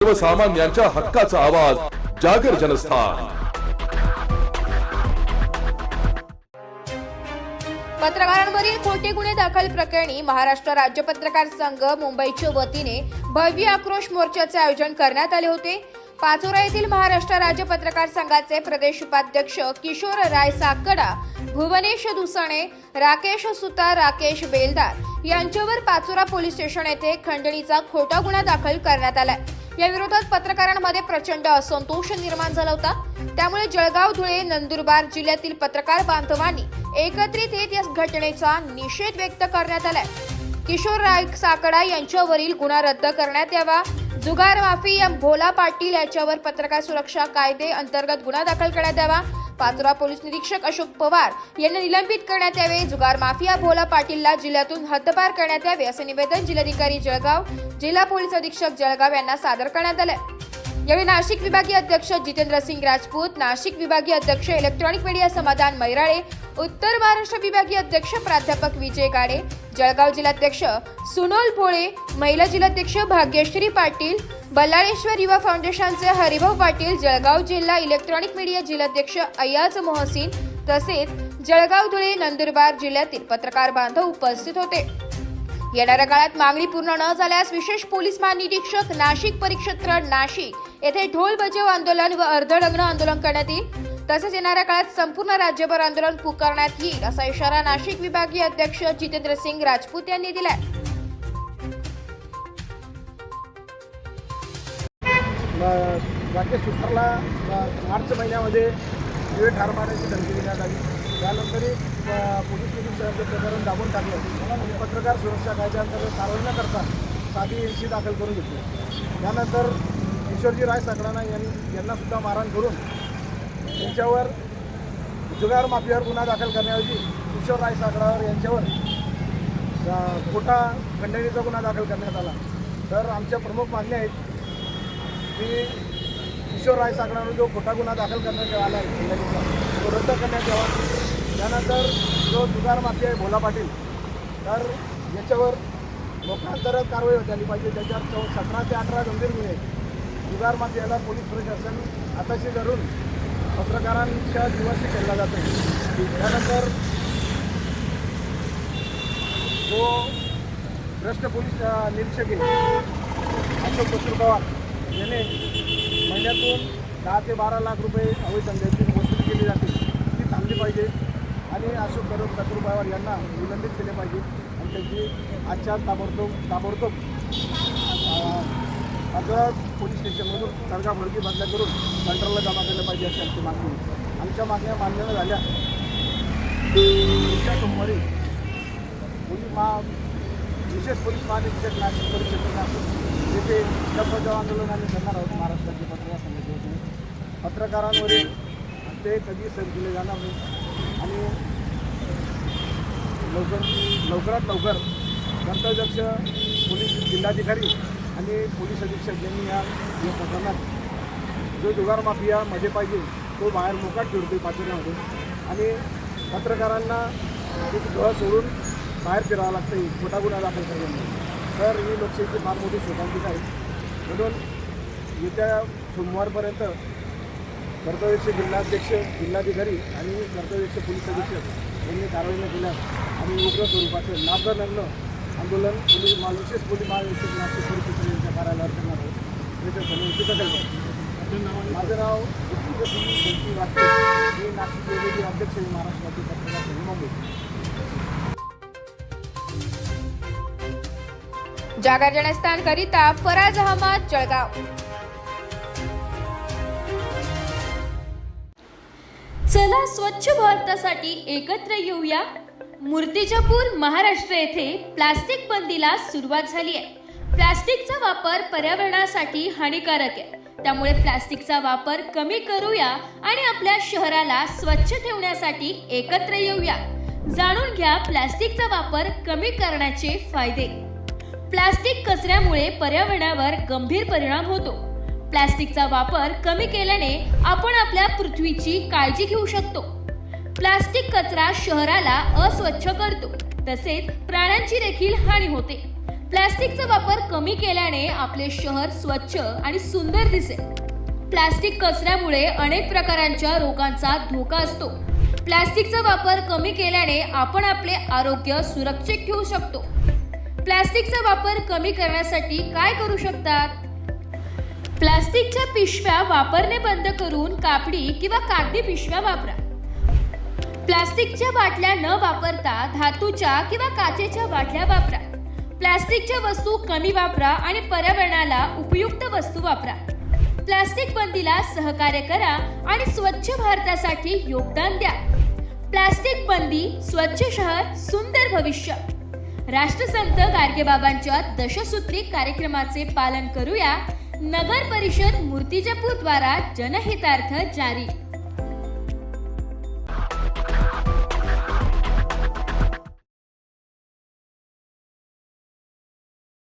सर्वसामान्यांच्या हक्काचा आवाज जागर जनस्थान। पत्रकारांवरील खोटे गुन्हे दाखल प्रकरणी महाराष्ट्र राज्य पत्रकार संघ मुंबईच्या वतीने भव्य आक्रोश मोर्चाचे आयोजन करण्यात आले होते। पाचोरा येथील महाराष्ट्र राज्य पत्रकार संघाचे प्रदेश उपाध्यक्ष किशोर राय साकडा, भुवनेश दुसणे, राकेश सुतार, राकेश बेलदार यांच्यावर पाचोरा पोलीस स्टेशन येथे खंडणीचा खोटा गुन्हा दाखल करण्यात आलाय। या विरोधात पत्रकारांमध्ये प्रचंड असंतोष निर्माण झाला होता। त्यामुळे जळगाव, धुळे, नंदुरबार जिल्ह्यातील पत्रकार बांधवांनी एकत्रित येत या घटनेचा निषेध व्यक्त करण्यात आलाय। किशोर राय साकडा यांच्यावरील गुन्हा रद्द करण्यात यावा, जुगार माफी या भोला पाटील याच्यावर पत्रकार सुरक्षा कायदे अंतर्गत गुन्हा दाखल करण्यात यावा, पाचोरा पोलीस निरीक्षक अशोक पवार यांना निलंबित करण्यात यावे, जुगार माफिया भोला पाटीलला जिल्ह्यातून हद्दपार करण्यात यावे असे निवेदन जिल्हाधिकारी जळगाव, जिल्हा पोलीस अधीक्षक जळगाव यांना सादर करण्यात आले। यावेळी नाशिक विभागीय अध्यक्ष जितेंद्र सिंग राजपूत, नाशिक विभागीय अध्यक्ष इलेक्ट्रॉनिक मीडिया समाधान मैराळे, उत्तर महाराष्ट्र विभागीय अध्यक्ष प्राध्यापक विजय गाडे, जळगाव जिल्हाध्यक्ष सुनोल भोळे, महिला जिल्हाध्यक्ष भाग्यश्री पाटील, बल्लाळेश्वर युवा फाउंडेशनचे हरिभाऊ पाटील, जळगाव जिल्हा इलेक्ट्रॉनिक मीडिया जिल्हाध्यक्ष अयाज मोहसिन तसेच जळगाव, धुळे, नंदुरबार जिल्ह्यातील पत्रकार बांधव उपस्थित होते। येणाऱ्या काळात मागणी पूर्ण न झाल्यास विशेष पोलीस महानिरीक्षक नाशिक परिक्षेत्र नाशिक येथे ढोल बजाव आंदोलन व अर्धनग्न आंदोलन करण्यात येईल। तसेच येणाऱ्या काळात संपूर्ण राज्यभर आंदोलन पुकारण्यात येईल असा इशारा नाशिक विभागीय अध्यक्ष जितेंद्र सिंग राजपूत यांनी दिलाय। राकेश सुतारला मार्च महिन्यामध्ये वेळ ठार मारण्याची धमकी देण्यात आली। त्यानंतरही पोलीस निरीक्षकांचे प्रकरण दाबून टाकलं आणि पत्रकार सुरक्षा कायद्याअंतर्गत कारवाई न करता साधी एनसी दाखल करून घेतली। त्यानंतर किशोरजी राय साकडा यांना सुद्धा मारहाण करून त्यांच्यावर जुगार माफियावर गुन्हा दाखल करण्याऐवजी किशोर राय साकडावर यांच्यावर खोटा खंडणीचा गुन्हा दाखल करण्यात आला। तर आमच्या प्रमुख मागण्या आहेत की किशोर राय साकडावर जो खोटा गुन्हा दाखल करण्यात आला आहे खंडणीचा तो रद्द करण्यात यावा। त्यानंतर जो जुगार माफिया आहे भोला पाटील, तर याच्यावर लोकांतर्गत कारवाई होत आली पाहिजे। त्याच्यावर 17 ते 18 गंभीर गुन्हे जुगार माफियाला पोलीस प्रशासन हाताशी धरून पत्रकारांच्या जीवाशी खेळला जातो। त्यानंतर जो भ्रष्ट पोलीस निरीक्षक आहे अशोक पवार याने महिन्यातून 10 ते 12 लाख रुपये अवैध धंद्याची वसूली केली जाते, ती थांबली पाहिजे आणि अशोक पवार यांना निलंबित केले पाहिजे आणि त्यांची आजच्या ताबडतोब आता पोलीस स्टेशनमधून तडकाफडकी बदल्या करून सेंटरला जमा केलं पाहिजे अशी आमची मागणी। आमच्या मागण्या मान्य न झाल्या पुढच्या सोमवारी विशेष पोलीस महानिरीक्षक नाशिक परिक्षेत्र नाशिक येथे बजाव आंदोलन आम्ही करणार आहोत। महाराष्ट्राचे पत्रकार संघाचे वतीने पत्रकारांवरील ते कधी सर केले जाणार नाही आणि लवकरात लवकर कर्तव्यदक्ष पोलीस जिल्हाधिकारी आणि पोलीस अधीक्षक यांनी या प्रकरणात जो जुगार माफिया मध्ये पाहिजे तो बाहेर मोकाट फिरतो पाचोऱ्यामध्ये आणि पत्रकारांना एक डोळा सोडून बाहेर फिरावं लागतं खोटा गुन्हा दाखल करण्यामध्ये। तर ही लोकशाहीची फार मोठी शोकांतिका आहे। म्हणून येत्या सोमवारपर्यंत कर्तव्यदक्ष जिल्हाध्यक्ष, जिल्हाधिकारी आणि कर्तव्यदक्ष पोलीस अधीक्षक यांनी कारवाई न केल्यास आम्ही उग्र स्वरूपाचे नागरिक आंदोलन विशेष पोलीस महानिरीक्षक नाशिक परिक्षेत्र यांच्या कार्यालयावर करणार आहोत। माझं नाव राजपूत, मी नाशिक विभागीय अध्यक्ष महाराष्ट्रातील पत्रकार संघ मुंबई। जागर जनस्थान करिता फराज अहमद, जळगाव। चला स्वच्छ भारतासाठी एकत्र येऊया। मूर्तिजापूर, महाराष्ट्र येथे प्लास्टिक बंदीला सुरुवात झाली आहे। प्लास्टिकचा वापर पर्यावरणासाठी हानिकारक आहे, त्यामुळे प्लास्टिकचा वापर कमी करूया आणि आपल्या शहराला स्वच्छ ठेवण्यासाठी एकत्र येऊया। जाणून घ्या प्लास्टिकचा वापर कमी करण्याचे फायदे। प्लास्टिक कचऱ्यामुळे पर्यावरणावर गंभीर परिणाम होतो। प्लास्टिकचा वापर कमी केल्याने आपण आपल्या पृथ्वीची काळजी घेऊ शकतो। प्लास्टिक कचरा शहराला अस्वच्छ करतो, तसेच प्राण्यांची देखील हानी होते। प्लास्टिकचा वापर कमी केल्याने आपले शहर स्वच्छ आणि सुंदर दिसेल. प्लास्टिक कचऱ्यामुळे अनेक प्रकारांच्या रोगांचा धोका असतो. प्लास्टिकचा वापर कमी केल्याने आपण आपले आरोग्य सुरक्षित ठेवू शकतो. प्लास्टिकचा वापर कमी करण्यासाठी काय करू शकतात? प्लास्टिकच्या पिशव्या वापरणे बंद करून कापडी किंवा कागदी पिशव्या वापरा. प्लास्टिकच्या बाटल्या न वापरता धातूच्या किंवा काचेच्या बाटल्या वापरा. प्लास्टिकच्या वस्तू कमी वापरा आणि पर्यावरणाला उपयुक्त वस्तू वापरा. प्लास्टिक बंदीला सहकार्य करा आणि स्वच्छ भारतासाठी योगदान द्या. प्लास्टिक बंदी, स्वच्छ शहर, सुंदर भविष्य. राष्ट्रसंत गाडगेबाबांच्या दशसूत्री कार्यक्रमाचे पालन करूया. नगर परिषद मूर्तिजापूर द्वारा जनहितार्थ जारी.